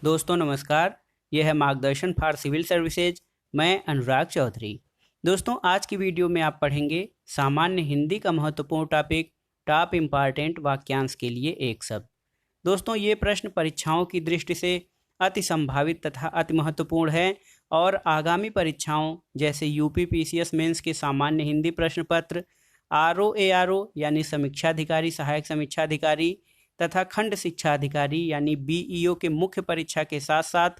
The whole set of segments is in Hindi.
दोस्तों नमस्कार। यह है मार्गदर्शन फॉर सिविल सर्विसेज। मैं अनुराग चौधरी। दोस्तों आज की वीडियो में आप पढ़ेंगे सामान्य हिंदी का महत्वपूर्ण टॉपिक टॉप इम्पॉर्टेंट वाक्यांश के लिए एक शब्द। दोस्तों ये प्रश्न परीक्षाओं की दृष्टि से अति संभावित तथा अति महत्वपूर्ण है और आगामी परीक्षाओं जैसे यूपी पीसीएस मेंस के सामान्य हिंदी प्रश्न पत्र, आरओ यानी समीक्षाधिकारी सहायक समीक्षाधिकारी तथा खंड शिक्षा अधिकारी यानी बीईओ के मुख्य परीक्षा के साथ साथ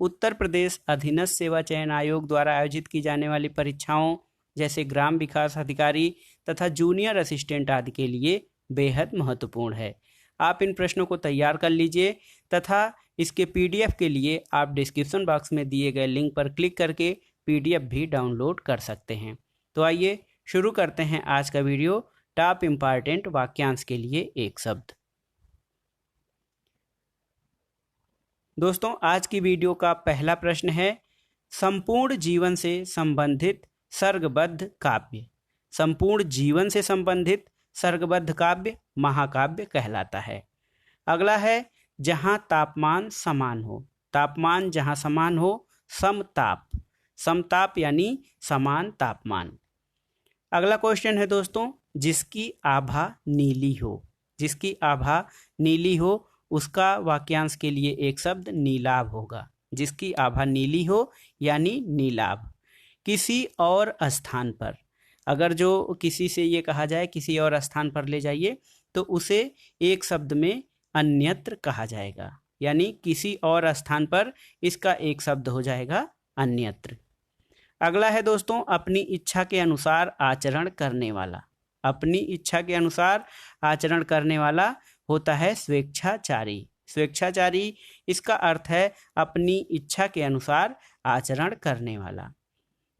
उत्तर प्रदेश अधीनस्थ सेवा चयन आयोग द्वारा आयोजित की जाने वाली परीक्षाओं जैसे ग्राम विकास अधिकारी तथा जूनियर असिस्टेंट आदि के लिए बेहद महत्वपूर्ण है। आप इन प्रश्नों को तैयार कर लीजिए तथा इसके पीडीएफ के लिए आप डिस्क्रिप्शन बॉक्स में दिए गए लिंक पर क्लिक करके पीडीएफ भी डाउनलोड कर सकते हैं। तो आइए शुरू करते हैं आज का वीडियो। टॉप इम्पॉर्टेंट वाक्यांश के लिए एक शब्द। दोस्तों आज की वीडियो का पहला प्रश्न है संपूर्ण जीवन से संबंधित सर्गबद्ध काव्य। संपूर्ण जीवन से संबंधित सर्गबद्ध काव्य महाकाव्य कहलाता है। अगला है जहाँ तापमान समान हो। तापमान जहाँ समान हो समताप। समताप यानी समान तापमान। अगला क्वेश्चन है दोस्तों जिसकी आभा नीली हो। जिसकी आभा नीली हो उसका वाक्यांश के लिए एक शब्द नीलाभ होगा। जिसकी आभा नीली हो यानी नीलाभ। किसी और स्थान पर, अगर जो किसी से ये कहा जाए किसी और स्थान पर ले जाइए तो उसे एक शब्द में अन्यत्र कहा जाएगा, यानी किसी और स्थान पर इसका एक शब्द हो जाएगा अन्यत्र। अगला है दोस्तों अपनी इच्छा के अनुसार आचरण करने वाला। अपनी इच्छा के अनुसार आचरण करने वाला होता है स्वेच्छाचारी। स्वेच्छाचारी इसका अर्थ है अपनी इच्छा के अनुसार आचरण करने वाला।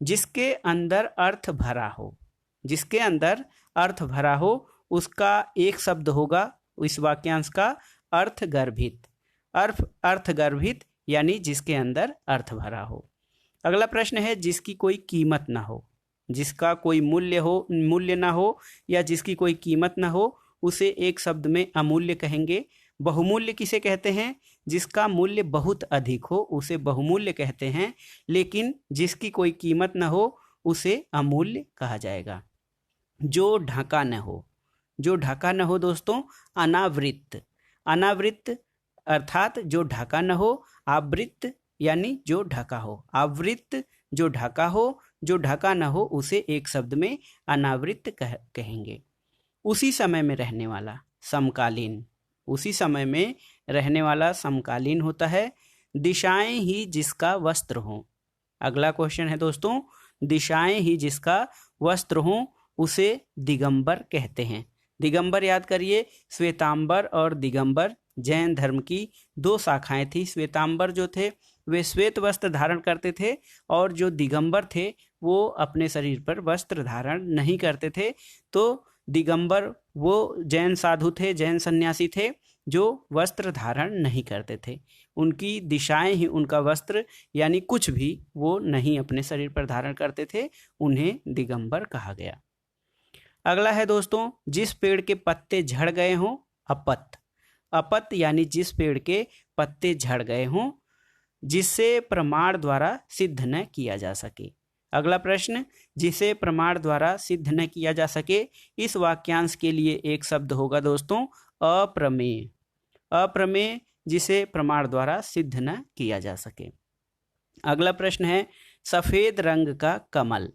जिसके अंदर अर्थ भरा हो। जिसके अंदर अर्थ भरा हो उसका एक शब्द होगा इस वाक्यांश का अर्थगर्भित। अर्थगर्भित यानी जिसके अंदर अर्थ भरा हो। अगला प्रश्न है जिसकी कोई कीमत ना हो। जिसका कोई मूल्य ना हो या जिसकी कोई कीमत ना हो उसे एक शब्द में अमूल्य कहेंगे। बहुमूल्य किसे कहते हैं? जिसका मूल्य बहुत अधिक हो उसे बहुमूल्य कहते हैं, लेकिन जिसकी कोई कीमत न हो उसे अमूल्य कहा जाएगा। जो ढका न हो। जो ढका न हो दोस्तों अनावृत। अनावृत अर्थात जो ढका न हो। आवृत यानी जो ढका हो। आवृत जो ढका हो। जो ढका न हो उसे एक शब्द में अनावृत कहेंगे। उसी समय में रहने वाला समकालीन। उसी समय में रहने वाला समकालीन होता है। दिशाएं ही जिसका वस्त्र हो। अगला क्वेश्चन है दोस्तों दिशाएं ही जिसका वस्त्र हो उसे दिगंबर कहते हैं। दिगंबर याद करिए, श्वेतांबर और दिगंबर जैन धर्म की दो शाखाएं थी। श्वेतांबर जो थे वे श्वेत वस्त्र धारण करते थे और जो दिगंबर थे वो अपने शरीर पर वस्त्र धारण नहीं करते थे। तो दिगंबर वो जैन साधु थे, जैन सन्यासी थे जो वस्त्र धारण नहीं करते थे। उनकी दिशाएं ही उनका वस्त्र, यानी कुछ भी वो नहीं अपने शरीर पर धारण करते थे, उन्हें दिगंबर कहा गया। अगला है दोस्तों जिस पेड़ के पत्ते झड़ गए हों अपत। अपत यानी जिस पेड़ के पत्ते झड़ गए हों जिससे प्रमाण द्वारा सिद्ध न किया जा सके। अगला प्रश्न जिसे प्रमाण द्वारा सिद्ध न किया जा सके इस वाक्यांश के लिए एक शब्द होगा दोस्तों अप्रमेय। अप्रमेय जिसे प्रमाण द्वारा सिद्ध न किया जा सके। अगला प्रश्न है सफेद रंग का कमल।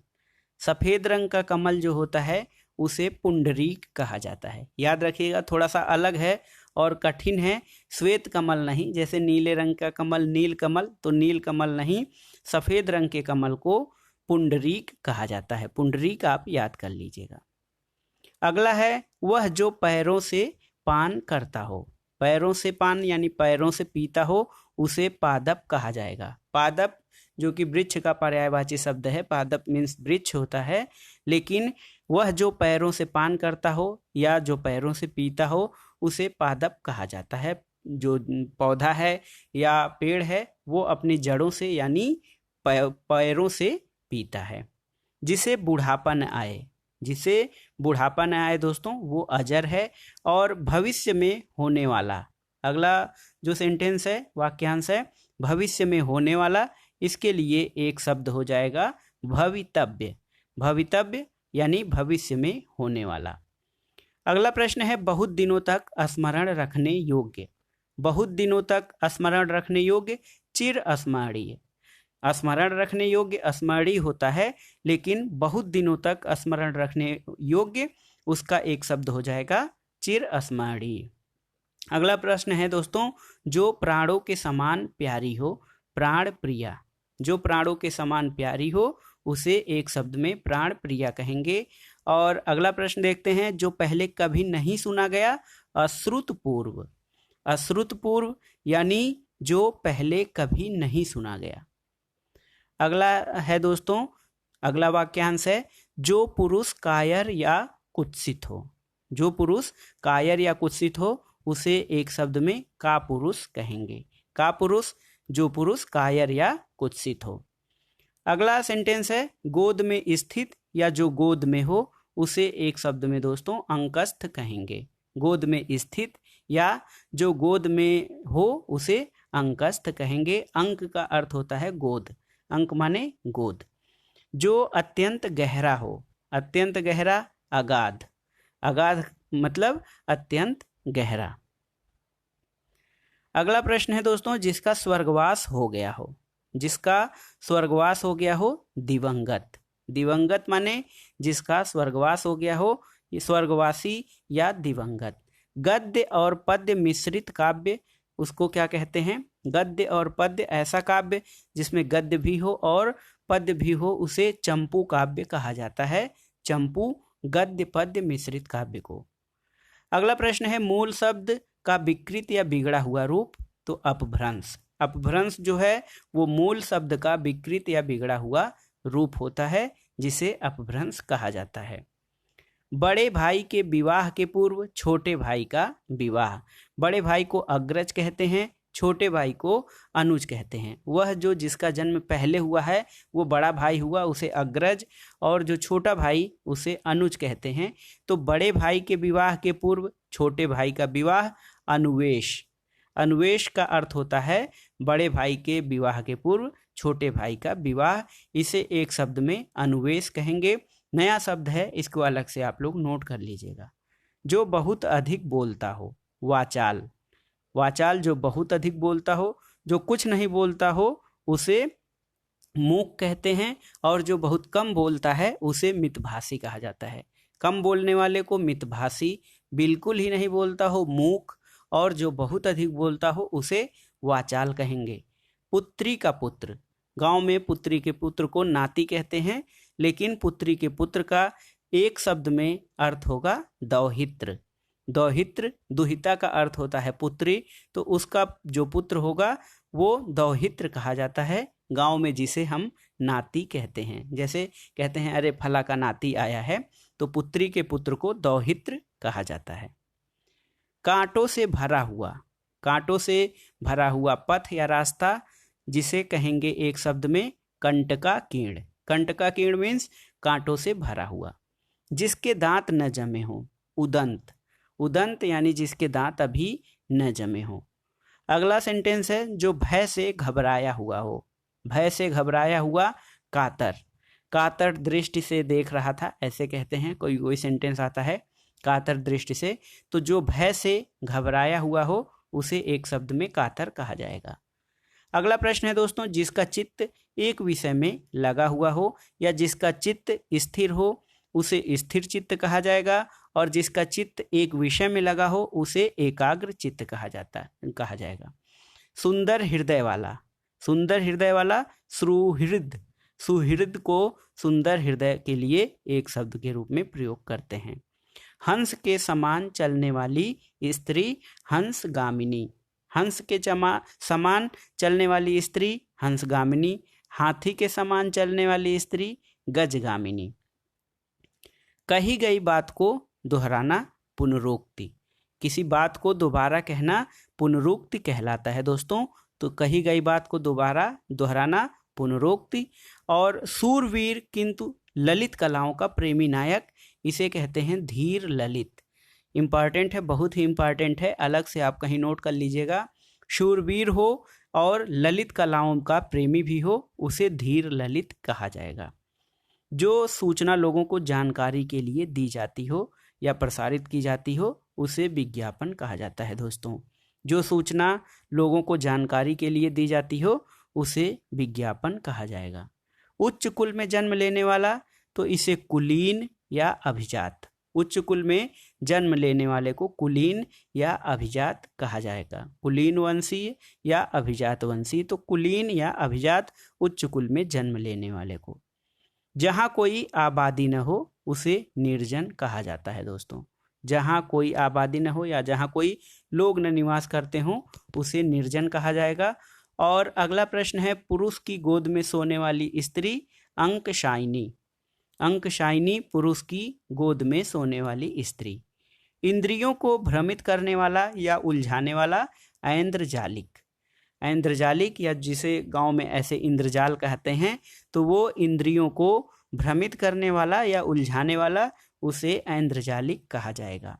सफेद रंग का कमल जो होता है उसे पुंडरीक कहा जाता है। याद रखिएगा थोड़ा सा अलग है और कठिन है। श्वेत कमल नहीं, जैसे नीले रंग का कमल नील कमल, तो नील कमल नहीं, सफेद रंग के कमल को पुंडरीक कहा जाता है। पुंडरीक आप याद कर लीजिएगा। अगला है वह जो पैरों से पान करता हो। पैरों से पान यानी पैरों से पीता हो उसे पादप कहा जाएगा। पादप जो कि वृक्ष का पर्यायवाची शब्द है। पादप मीन्स वृक्ष होता है, लेकिन वह जो पैरों से पान करता हो या जो पैरों से पीता हो उसे पादप कहा जाता है। जो पौधा है या पेड़ है वो अपनी जड़ों से यानी पैरों से पीता है। जिसे बुढ़ापा न आए। जिसे बुढ़ापा न आए दोस्तों वो अजर है और भविष्य में होने वाला अगला जो सेंटेंस है, वाक्यांश है, भविष्य में होने वाला, इसके लिए एक शब्द हो जाएगा भवितव्य। भवितव्य यानी भविष्य में होने वाला। अगला प्रश्न है बहुत दिनों तक स्मरण रखने योग्य। बहुत दिनों तक स्मरण रखने योग्य चिर स्मरणीय। स्मरण रखने योग्य स्मरणीय होता है, लेकिन बहुत दिनों तक स्मरण रखने योग्य उसका एक शब्द हो जाएगा चिर स्मरणीय। अगला प्रश्न है दोस्तों, जो प्राणों के समान प्यारी हो, प्राण प्रिया। जो प्राणों के समान प्यारी हो उसे एक शब्द में प्राण प्रिया कहेंगे। और अगला प्रश्न देखते हैं, जो पहले कभी नहीं सुना गया, अश्रुतपूर्व। अश्रुतपूर्व यानी जो पहले कभी नहीं सुना गया। अगला है दोस्तों, अगला वाक्यांश है, जो पुरुष कायर या कुत्सित हो। जो पुरुष कायर या कुत्सित हो उसे एक शब्द में का पुरुष कहेंगे। का पुरुष, जो पुरुष कायर या कुत्सित हो। अगला सेंटेंस है, गोद में स्थित या जो गोद में हो उसे एक शब्द में दोस्तों अंकस्थ कहेंगे। गोद में स्थित या जो गोद में हो उसे अंकस्थ कहेंगे। अंक का अर्थ होता है गोद, अंक माने गोद। जो अत्यंत गहरा हो, अत्यंत गहरा अगाध। अगाध मतलब अत्यंत गहरा। अगला प्रश्न है दोस्तों, जिसका स्वर्गवास हो गया हो। जिसका स्वर्गवास हो गया हो, दिवंगत। दिवंगत माने जिसका स्वर्गवास हो गया हो, ये स्वर्गवासी या दिवंगत। गद्य और पद्य मिश्रित काव्य उसको क्या कहते हैं? गद्य और पद्य, ऐसा काव्य जिसमें गद्य भी हो और पद्य भी हो उसे चंपू काव्य कहा जाता है। चंपू गद्य पद्य मिश्रित काव्य को। अगला प्रश्न है, मूल शब्द का विकृत या बिगड़ा हुआ रूप, तो अपभ्रंश। अपभ्रंश जो है वो मूल शब्द का विकृत या बिगड़ा हुआ रूप होता है, जिसे अपभ्रंश कहा जाता है। बड़े भाई के विवाह के पूर्व छोटे भाई का विवाह। बड़े भाई को अग्रज कहते हैं, छोटे भाई को अनुज कहते हैं। वह जो जिसका जन्म पहले हुआ है वो बड़ा भाई हुआ, उसे अग्रज, और जो छोटा भाई उसे अनुज कहते हैं। तो बड़े भाई के विवाह के पूर्व छोटे भाई का विवाह अनुवेश। अनुवेश का अर्थ होता है बड़े भाई के विवाह के पूर्व छोटे भाई का विवाह। इसे एक शब्द में अनुवेश कहेंगे। नया शब्द है, इसको अलग से आप लोग नोट कर लीजिएगा। जो बहुत अधिक बोलता हो, वाचाल। वाचाल जो बहुत अधिक बोलता हो, जो कुछ नहीं बोलता हो उसे मूक कहते हैं, और जो बहुत कम बोलता है उसे मितभाषी कहा जाता है। कम बोलने वाले को मितभाषी, बिल्कुल ही नहीं बोलता हो मूक, और जो बहुत अधिक बोलता हो उसे वाचाल कहेंगे। पुत्री का पुत्र, गांव में पुत्री के पुत्र को नाती कहते हैं, लेकिन पुत्री के पुत्र का एक शब्द में अर्थ होगा दौहित्र। दौहित्र, दुहिता का अर्थ होता है पुत्री, तो उसका जो पुत्र होगा वो दौहित्र कहा जाता है गांव में, जिसे हम नाती कहते हैं। जैसे कहते हैं अरे फला का नाती आया है, तो पुत्री के पुत्र को दौहित्र कहा जाता है। कांटों से भरा हुआ, कांटों से भरा हुआ पथ या रास्ता, जिसे कहेंगे एक शब्द में कंटकाकीर्ण। कंटकाकीर्ण मीन्स कांटों से भरा हुआ। जिसके दांत न जमे हो, उदंत। उदंत यानी जिसके दांत अभी न जमे हो। अगला सेंटेंस है, जो भय से घबराया हुआ हो। भय से घबराया हुआ कातर। कातर दृष्टि से देख रहा था, ऐसे कहते हैं। कोई कोई सेंटेंस आता है कातर दृष्टि से, तो जो भय से घबराया हुआ हो उसे एक शब्द में कातर कहा जाएगा। अगला प्रश्न है दोस्तों, जिसका चित्त एक विषय में लगा हुआ हो या जिसका चित्त स्थिर हो उसे स्थिर चित्त कहा जाएगा, और जिसका चित्त एक विषय में लगा हो उसे एकाग्र चित्त कहा जाएगा। सुंदर हृदय वाला। सुंदर हृदय वाला सुहृद। सुहृद को सुंदर हृदय के लिए एक शब्द के रूप में प्रयोग करते हैं। हंस के समान चलने वाली स्त्री हंसगामिनी। हंस के समान चलने वाली स्त्री हंसगामिनी। हाथी के समान चलने वाली स्त्री गजगामिनी। कही गई बात को दोहराना पुनरुक्ति। किसी बात को दोबारा कहना पुनरुक्ति कहलाता है दोस्तों। तो कही गई बात को दोबारा दोहराना पुनरुक्ति। और सूरवीर किंतु ललित कलाओं का प्रेमी नायक, इसे कहते हैं धीर ललित। इम्पॉर्टेंट है, बहुत ही इम्पॉर्टेंट है, अलग से आप कहीं नोट कर लीजिएगा। शूरवीर हो और ललित कलाओं का प्रेमी भी हो उसे धीर ललित कहा जाएगा। जो सूचना लोगों को जानकारी के लिए दी जाती हो या प्रसारित की जाती हो उसे विज्ञापन कहा जाता है दोस्तों। जो सूचना लोगों को जानकारी के लिए दी जाती हो उसे विज्ञापन कहा जाएगा। उच्च कुल में जन्म लेने वाला तो इसे कुलीन या अभिजात, उच्च कुल में जन्म लेने वाले को कुलीन या अभिजात कहा जाएगा। कुलीन वंशीय या अभिजात वंशीय, तो कुलीन या अभिजात उच्च कुल में जन्म लेने वाले को। जहाँ कोई आबादी न हो उसे निर्जन कहा जाता है दोस्तों। जहाँ कोई आबादी न हो या जहाँ कोई लोग न निवास करते हों उसे निर्जन कहा जाएगा। और अगला प्रश्न है, पुरुष की गोद में सोने वाली स्त्री अंकशायिनी। अंकशायिनी पुरुष की गोद में सोने वाली स्त्री। इंद्रियों को भ्रमित करने वाला या उलझाने वाला ऐन्द्रजालिक। ऐन्द्रजालिक या जिसे गांव में ऐसे इंद्रजाल कहते हैं, तो वो इंद्रियों को भ्रमित करने वाला या उलझाने वाला उसे ऐन्द्रजालिक कहा जाएगा।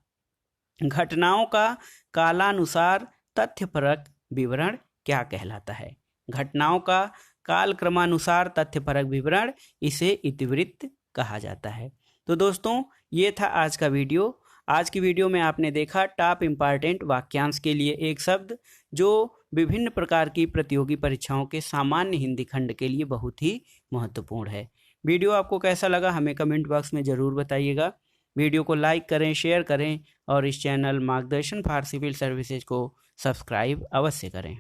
घटनाओं का कालानुसार तथ्यपरक विवरण क्या कहलाता है? घटनाओं का काल क्रमानुसार तथ्यपरक विवरण इसे इतिवृत्त कहा जाता है। तो दोस्तों ये था आज का वीडियो। आज की वीडियो में आपने देखा टॉप इम्पॉर्टेंट वाक्यांश के लिए एक शब्द जो विभिन्न प्रकार की प्रतियोगी परीक्षाओं के सामान्य हिंदी खंड के लिए बहुत ही महत्वपूर्ण है। वीडियो आपको कैसा लगा हमें कमेंट बॉक्स में ज़रूर बताइएगा। वीडियो को लाइक करें, शेयर करें और इस चैनल मार्गदर्शन फॉर सिविल सर्विसेज को सब्सक्राइब अवश्य करें।